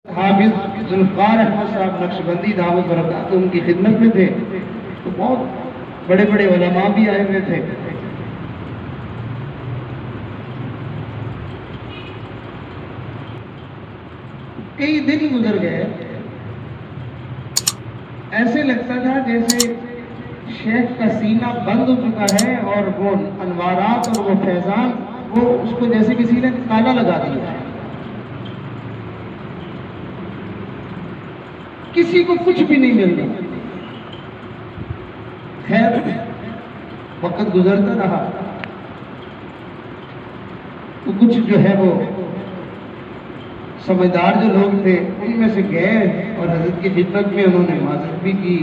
حافظ ذوالفقار احمد صاحب نقشبندی دعوت برکات ان کی خدمت میں تھے، تو بہت بڑے بڑے علماء بھی آئے ہوئے تھے۔ کئی دن گزر گئے، ایسے لگتا تھا جیسے شیخ کا سینہ بند ہو چکا ہے اور وہ انوارات اور وہ فیضان وہ اس کو جیسے کسی نے تالا لگا دیا ہے، کسی کو کچھ بھی نہیں مل رہا۔ خیر وقت گزرتا رہا تو کچھ جو ہے وہ سمجھدار جو لوگ تھے ان میں سے گئے اور حضرت کی خدمت میں انہوں نے معذرت بھی کی،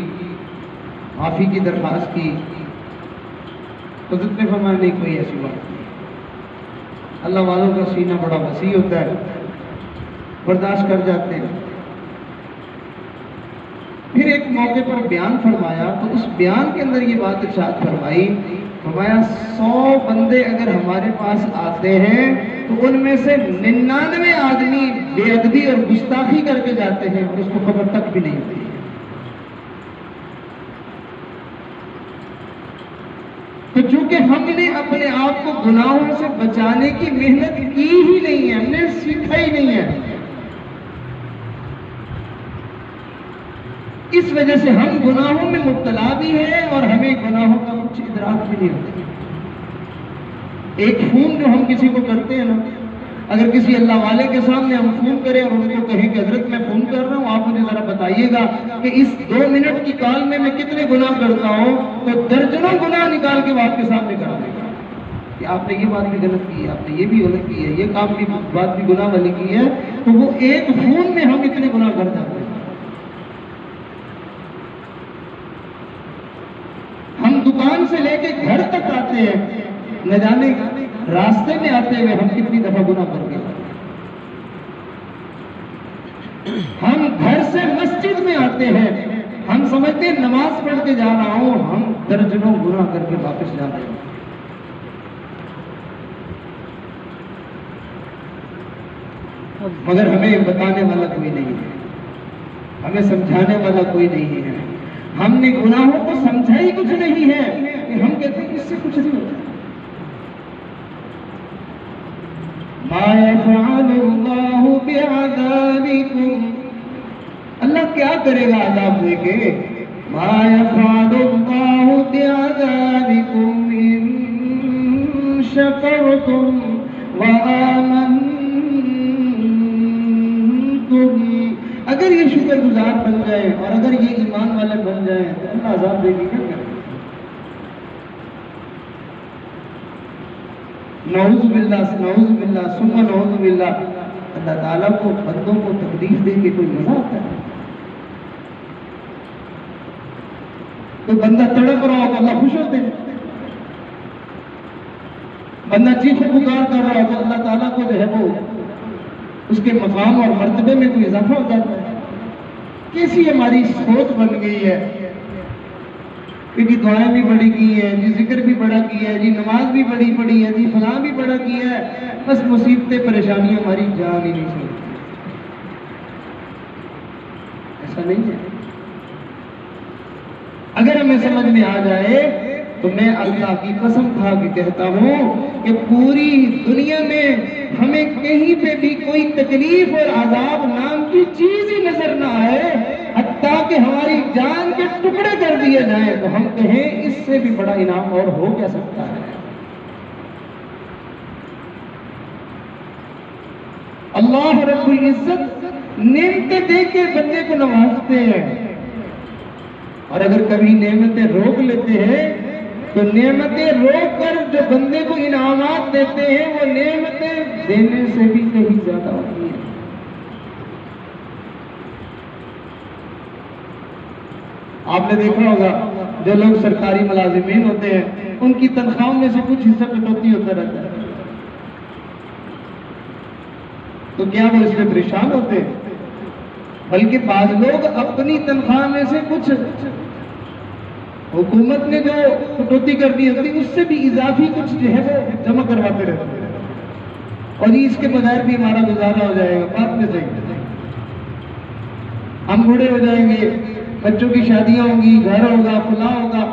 معافی کی درخواست کی۔ حضرت نے فرمایا نہیں کوئی ایسی بات نہیں، اللہ والوں کا سینہ بڑا وسیع ہوتا ہے، برداشت کر جاتے ہیں۔ پھر ایک موقع پر بیان فرمایا تو اس بیان کے اندر یہ بات ارشاد فرمائی، فرمایا 100 بندے اگر ہمارے پاس آتے ہیں تو ان میں سے 99 آدمی بے ادبی اور گستاخی کر کے جاتے ہیں اور اس کو خبر تک بھی نہیں ہوتی۔ تو چونکہ ہم نے اپنے آپ کو گناہوں سے بچانے کی محنت کی ہی نہیں ہے، ہم نے سیکھا ہی نہیں ہے، اس وجہ سے ہم گناہوں میں مبتلا بھی ہیں اور ہمیں گناہوں کا کچھ ادراک بھی نہیں ہوتا۔ ایک فون جو ہم کسی کو کرتے ہیں نا، اگر کسی اللہ والے کے سامنے ہم فون کریں اور ان کو کہیں کہ حضرت میں فون کر رہا ہوں، آپ مجھے ذرا بتائیے گا کہ اس 2 منٹ کی کال میں کتنے گناہ کرتا ہوں، تو درجنوں گناہ نکال کے وہ آپ کے سامنے کر دے گا کہ آپ نے یہ بات بھی غلط کی ہے، آپ نے یہ بھی غلط کی ہے، یہ کام کی بات بھی گناہ والی کی ہے۔ تو وہ ایک فون میں ہم اتنے گناہ کر جاتے ہیں۔ ہم دکان سے لے کے گھر تک آتے ہیں، نہ جانے راستے میں آتے ہوئے ہم کتنی دفعہ گناہ کر کے آتے ہیں۔ ہم گھر سے مسجد میں آتے ہیں، ہم سمجھتے ہیں نماز پڑھ کے جا رہا ہوں، ہم درجنوں گناہ کر کے واپس جاتے ہیں۔ مگر ہمیں بتانے والا کوئی نہیں ہے، ہمیں سمجھانے والا کوئی نہیں ہے، ہم نے گناہوں کو سمجھا ہی کچھ نہیں ہے کہ ہم کہتے ہیں اس سے کچھ نہیں ہوتا۔ ما يفعل اللہ بعذابکم، اللہ کیا کرے گا عذاب دے کے؟ ما يفعل اللہ بعذابکم ان شکرتم وآمنتم، اگر یہ شکر گزار بن جائے اور اگر یہ ایمان والے بن جائیں تو اللہ عذاب دے گی کیا کرے؟ نعوذ باللہ ثم نعوذ باللہ، اللہ تعالیٰ کو بندوں کو تکلیف دے کے کوئی مزہ آتا ہے؟ تو بندہ تڑپ رہا ہو تو اللہ خوش ہوتے ہیں، بندہ چیخ پکار کر رہا ہو تو اللہ تعالیٰ کو جو ہے وہ اس کے مقام اور مرتبے میں کوئی اضافہ ہو جاتا ہے۔ کیسی ہماری سوچ بن گئی ہے، کیونکہ دعائیں بھی بڑی کی ہیں جی، ذکر بھی بڑا کیا ہے جی، نماز بھی بڑی پڑھی ہے جی، فلاں بھی بڑا کیا ہے، بس مصیبتیں پریشانیاں ہماری جان ہی نہیں سکتی۔ ایسا نہیں ہے، اگر ہمیں سمجھ میں آ جائے تو میں اللہ کی قسم کھا کے کہتا ہوں کہ پوری دنیا میں ہمیں کہیں پہ بھی کوئی تکلیف اور عذاب نام کی چیز ہی نظر نہ آئے، حتیٰ کہ ہماری جان کے ٹکڑے کر دیے جائیں تو ہم کہیں اس سے بھی بڑا انعام اور ہو کیا سکتا ہے۔ اللہ رب العزت نعمتیں دے کے بندے کو نوازتے ہیں، اور اگر کبھی نعمتیں روک لیتے ہیں تو نعمتیں روک کر جو بندے کو انعامات دیتے ہیں وہ نعمتیں دینے سے بھی کہیں زیادہ ہوتی ہیں۔ آپ نے دیکھا ہوگا جو لوگ سرکاری ملازمین ہوتے ہیں ان کی تنخواہوں میں سے کچھ حصہ کٹوتی ہوتا رہتا ہے، تو کیا وہ اس میں پریشان ہوتے ہیں؟ بلکہ بعض لوگ اپنی تنخواہ میں سے کچھ حکومت نے جو کٹوتی کر دی ہوتی اس سے بھی اضافی کچھ جو ہے وہ جمع کرواتے رہتے ہیں، اور اس کے بغیر بھی ہمارا گزارا ہو جائے گا، بات میں صحیح۔ ہم بوڑھے ہو جائیں گے، بچوں کی شادیاں ہوں گی، گھر ہوگا، فلاں ہوگا،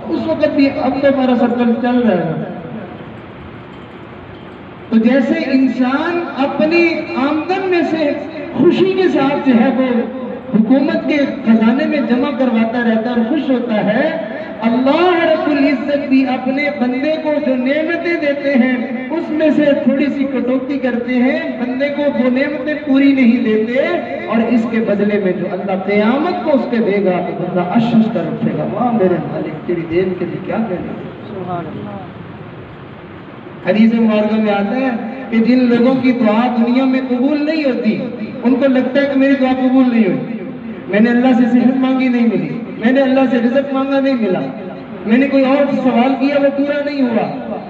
اس وقت بھی اب تو ہمارا سرکل چل رہا ہے۔ تو جیسے انسان اپنی آمدن میں سے خوشی کے ساتھ جو ہے وہ حکومت کے خزانے میں جمع کرواتا رہتا ہے اور خوش ہوتا ہے، اللہ رب العزت بھی اپنے بندے کو جو نعمتیں دیتے ہیں اس میں سے تھوڑی سی کٹوتی کرتے ہیں، بندے کو وہ نعمتیں پوری نہیں دیتے، اور اس کے بدلے میں جو اللہ قیامت کو اس کے دے گا تو بندہ اشش کر اٹھے گا، واہ میرے مالک تیری دین کے لیے کیا کہنا۔ سبحان اللہ۔ حدیث مبارکہ میں آتا ہے کہ جن لوگوں کی دعا دنیا میں قبول نہیں ہوتی، ان کو لگتا ہے کہ میری دعا قبول نہیں ہوئی، میں نے اللہ سے صحت مانگی نہیں ملی، میں نے اللہ سے رزق مانگا نہیں ملا، میں نے کوئی اور سوال کیا وہ پورا نہیں ہوا۔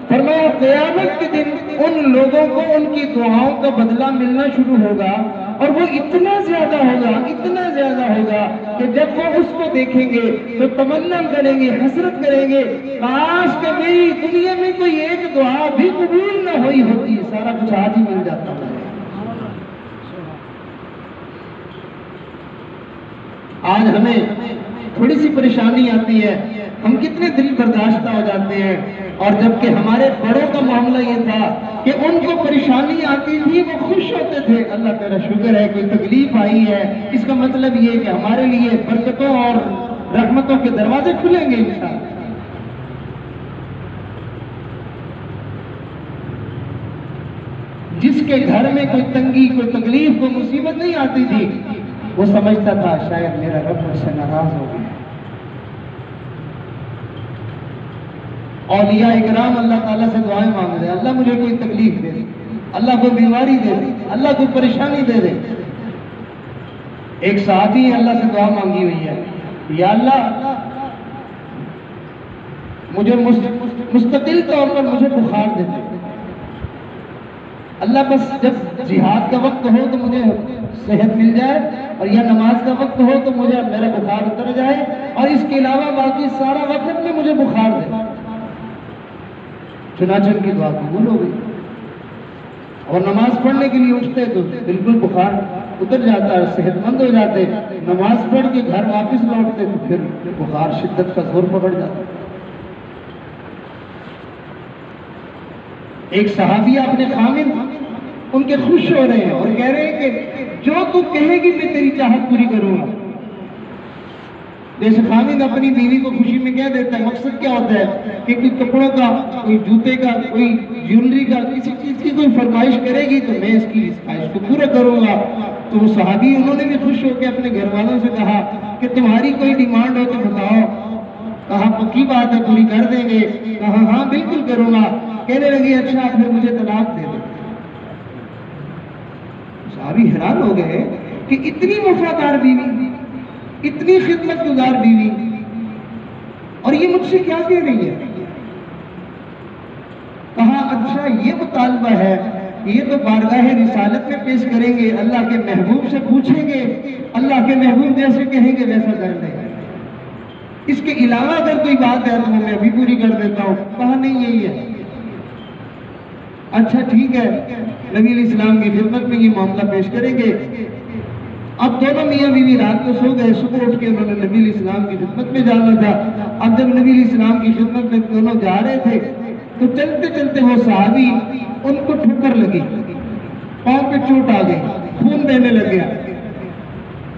فرمایا قیامت کے دن ان لوگوں کو ان کی دعاؤں کا بدلہ ملنا شروع ہوگا، اور وہ اتنا زیادہ ہوگا کہ جب وہ اس کو دیکھیں گے تو تمنا کریں گے، حسرت کریں گے، کاش کہ میری دنیا میں کوئی ایک دعا بھی قبول نہ ہوئی ہوتی، سارا کچھ آج ہی مل جاتا ہے۔ آج ہمیں تھوڑی سی پریشانی آتی ہے، ہم کتنے دل برداشتہ ہو جاتے ہیں، اور جبکہ ہمارے بڑوں کا معاملہ یہ تھا کہ ان کو پریشانی آتی تھی وہ خوش ہوتے تھے، اللہ تیرا شکر ہے کوئی تکلیف آئی ہے، اس کا مطلب یہ کہ ہمارے لیے برکتوں اور رحمتوں کے دروازے کھلیں گے انشاءاللہ۔ جس کے گھر میں کوئی تنگی، کوئی تکلیف، کوئی مصیبت نہیں آتی تھی، وہ سمجھتا تھا شاید میرا رب مجھ سے ناراض ہو گیا۔ اولیاء اکرام اللہ تعالیٰ سے دعائیں مانگ رہے ہیں، اللہ مجھے کوئی تکلیف دے دے، اللہ کوئی بیماری دے دے، اللہ کوئی پریشانی دے دے۔ ایک صحابی اللہ سے دعا مانگی ہوئی ہے، یا اللہ مجھے مستقل طور پر مجھے بخار دے دے، اللہ بس جب جہاد کا وقت ہو تو مجھے صحت مل جائے، اور یا نماز کا وقت ہو تو مجھے میرا بخار اتر جائے، اور اس کے علاوہ باقی سارا وقت میں مجھے بخار دے۔ چنانچہ ان کی دعا قبول ہو گئی، اور نماز پڑھنے کے لیے اٹھتے تو بالکل بخار اتر جاتا ہے، صحت مند ہو جاتے، نماز پڑھ کے گھر واپس لوٹتے تو پھر بخار شدت کا زور پکڑ جاتا۔ ایک صحابیہ اپنے خامن ان کے خوش ہو رہے ہیں اور کہہ رہے ہیں کہ جو تو کہے گی میں تیری چاہت پوری کروں گا۔ جیسے خامن اپنی بیوی کو خوشی میں کہہ دیتا ہے، مقصد کیا ہوتا ہے کہ کوئی کپڑوں کا، کوئی جوتے کا، کوئی جیولری کا، کسی چیز کی کوئی فرمائش کرے گی تو میں اس کی خواہش کو پورا کروں گا۔ تو وہ صحابی انہوں نے بھی خوش ہو کے اپنے گھر والوں سے کہا کہ تمہاری کوئی ڈیمانڈ ہو تو بتاؤ۔ کہا پکی بات ہے پوری کر دیں گے، کہا ہاں بالکل کروں گا۔ کہنے لگی اچھا پھر مجھے طلاق دے دو۔ صحابی حیران ہو گئے کہ اتنی وفادار بیوی، اتنی خدمت گزار بیوی، اور یہ مجھ سے کیا کہہ رہی ہے؟ کہا اچھا یہ مطالبہ ہے، یہ تو بارگاہ رسالت میں پیش کریں گے، اللہ کے محبوب سے پوچھیں گے، اللہ کے محبوب جیسے کہیں گے ویسا کر دیں گے، اس کے علاوہ اگر کوئی بات ہے تو میں ابھی پوری کر دیتا ہوں۔ کہا نہیں یہی ہے۔ اچھا ٹھیک ہے، نبی علیہ السلام کی خدمت میں یہ معاملہ پیش کریں گے۔ اب دونوں میاں بیوی رات کو سو گئے، صبح اٹھ کے انہوں نے نبی علیہ السلام کی خدمت میں جانا تھا۔ اب جب نبی علیہ السلام کی خدمت میں دونوں جا رہے تھے تو چلتے چلتے وہ صحابی ان کو ٹھکر لگی، پاؤں پہ چوٹ آ گئی، خون بہنے لگ گیا۔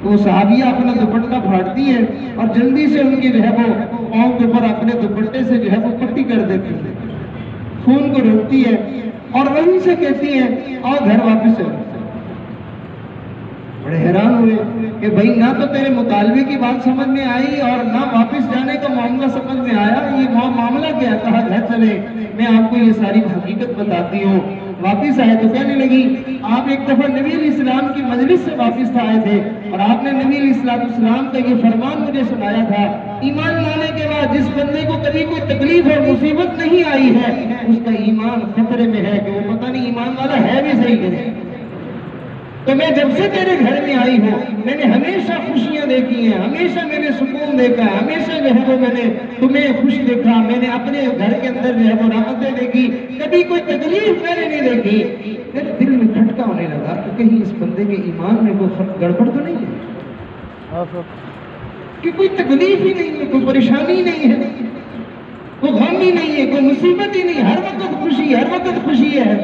وہ صحابیہ اپنا دوپٹہ پھاڑتی ہے اور جلدی سے ان کی جو ہے وہ پاؤں کے اوپر اپنے دوپٹے سے جو ہے وہ پٹی کر دیتی ہے، خون کو روکتی ہے، اور وہیں سے کہتی ہے آؤ گھر واپس چلو۔ بڑے حیران ہوئے کہ بھائی نہ تو تیرے مطالبے کی بات سمجھ میں آئی اور نہ واپس جانے کا معاملہ سمجھ میں آیا، یہ معاملہ کیا؟ کہا گھر چلے، میں آپ کو یہ ساری حقیقت بتاتی ہوں۔ واپس آئے تو کہنے لگی آپ ایک دفعہ نبی علیہ السلام کی مجلس سے واپس آئے تھے اور آپ نے نبی علیہ السلام کا یہ فرمان مجھے سنایا تھا، ایمان لانے کے بعد جس بندے کو کبھی کوئی تکلیف اور مصیبت نہیں آئی ہے اس کا ایمان خطرے میں ہے کہ وہ پتہ نہیں ایمان والا ہے بھی صحیح کہ نہیں۔ تو میں جب سے تیرے گھر میں آئی ہوں میں نے ہمیشہ خوشیاں دیکھی ہیں، ہمیشہ میں نے سکون دیکھا ہے، ہمیشہ جو ہے وہ میں نے تمہیں خوش دیکھا، میں نے اپنے گھر کے اندر جو ہے وہ رحمتیں دیکھی، کبھی کوئی تکلیف میں نے نہیں دیکھی۔ پھر دل میں کھٹکا ہونے لگا کہ کہیں اس بندے کے ایمان میں کوئی گڑبڑ تو نہیں ہے۔ کہ کوئی تکلیف ہی نہیں ہے، کوئی پریشانی نہیں ہے، کوئی غم ہی نہیں ہے، کوئی مصیبت ہی نہیں، ہر وقت خوشی، ہر وقت خوشی ہے۔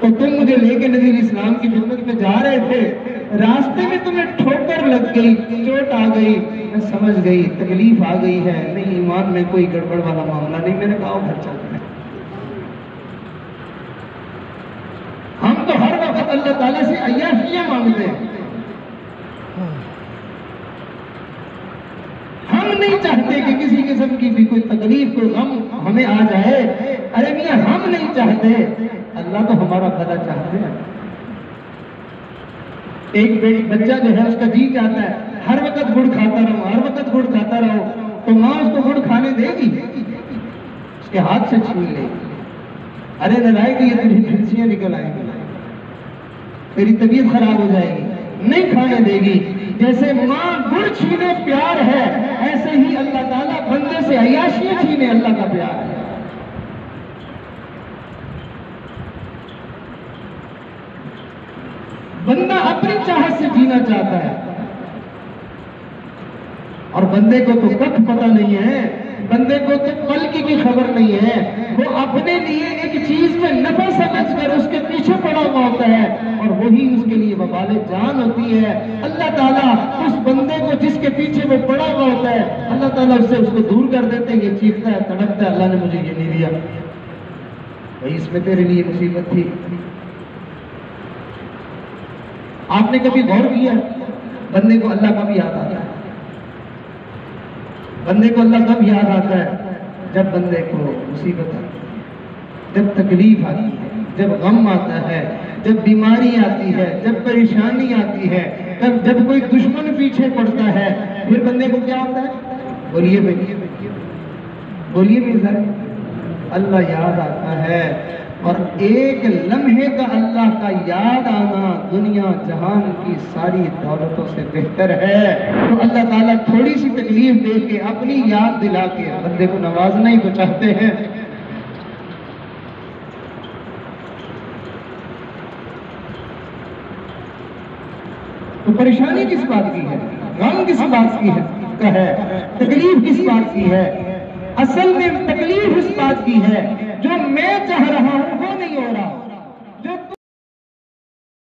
تو تم مجھے لے کے نبی اسلام کی خدمت میں جا رہے تھے، راستے میں تمہیں ٹھوکر لگ گئی، چوٹ آ گئی، میں سمجھ گئی تکلیف آ گئی ہے، نہیں ایمان میں کوئی گڑبڑ والا معاملہ نہیں، میں نے کہا گھر چلتے ہیں۔ ہم تو ہر وقت اللہ تعالیٰ سے عیاشیاں مانگتے ہیں، ہم نہیں چاہتے کہ کسی قسم کی بھی کوئی تکلیف، کوئی غم ہمیں آ جائے۔ ارے میاں ہم نہیں چاہتے، اللہ تو ہمارا بھلا چاہتے ہیں۔ ایک بچہ جو ہے اس کا جی چاہتا ہے ہر وقت گڑ کھاتا رہو، ہر وقت گڑ کھاتا رہو، تو ماں اس کو گڑ کھانے دے گی؟ اس کے ہاتھ سے چھین لے گی، ارے نلائے کہ یہ تجھے پھنسیاں نکل آئیں گی، تیری طبیعت خراب ہو جائے گی، نہیں کھانے دے گی۔ جیسے ماں گڑ چھینے پیار ہے، ایسے ہی اللہ تعالیٰ بندے سے عیاشیاں چھینے اللہ کا پیار ہے۔ بندہ اپنی چاہت سے جینا چاہتا ہے، اور بندے کو تو کچھ پتہ نہیں ہے، بندے کو تو پل کی بھی خبر نہیں ہے، وہ اپنے لیے ایک چیز میں نفع سمجھ کر اس کے پیچھے پڑا ہوا ہوتا ہے، اور وہی اس کے لیے وبال جان ہوتی ہے۔ اللہ تعالیٰ اس بندے کو جس کے پیچھے وہ پڑا ہوا ہوتا ہے، اللہ تعالیٰ اس سے اس کو دور کر دیتے ہیں، یہ چیختا ہے، تڑپتا ہے، اللہ نے مجھے یہ نہیں دیا، بھائی اس میں تیرے لیے مصیبت تھی۔ آپ نے کبھی غور کیا بندے کو اللہ کب یاد آتا ہے؟ بندے کو اللہ کب یاد آتا ہے؟ جب بندے کو مصیبت آتی ہے، جب تکلیف آتی ہے، جب غم آتا ہے، جب بیماری آتی ہے، جب پریشانی آتی ہے، جب کوئی دشمن پیچھے پڑتا ہے، پھر بندے کو کیا ہوتا ہے؟ بولیے بھائی، بولیے بھی سر، اللہ یاد آتا ہے۔ اور ایک لمحے کا اللہ کا یاد آنا دنیا جہان کی ساری دولتوں سے بہتر ہے۔ تو اللہ تعالیٰ تھوڑی سی تکلیف دے کے اپنی یاد دلا کے بندے کو نوازنا ہی تو چاہتے ہیں۔ تو پریشانی کس بات کی ہے؟ غم کس بات کی ہے؟ تکلیف کس بات کی ہے؟ اصل میں تکلیف اس بات کی ہے جو میں چاہ رہا ہوں وہ نہیں ہو رہا۔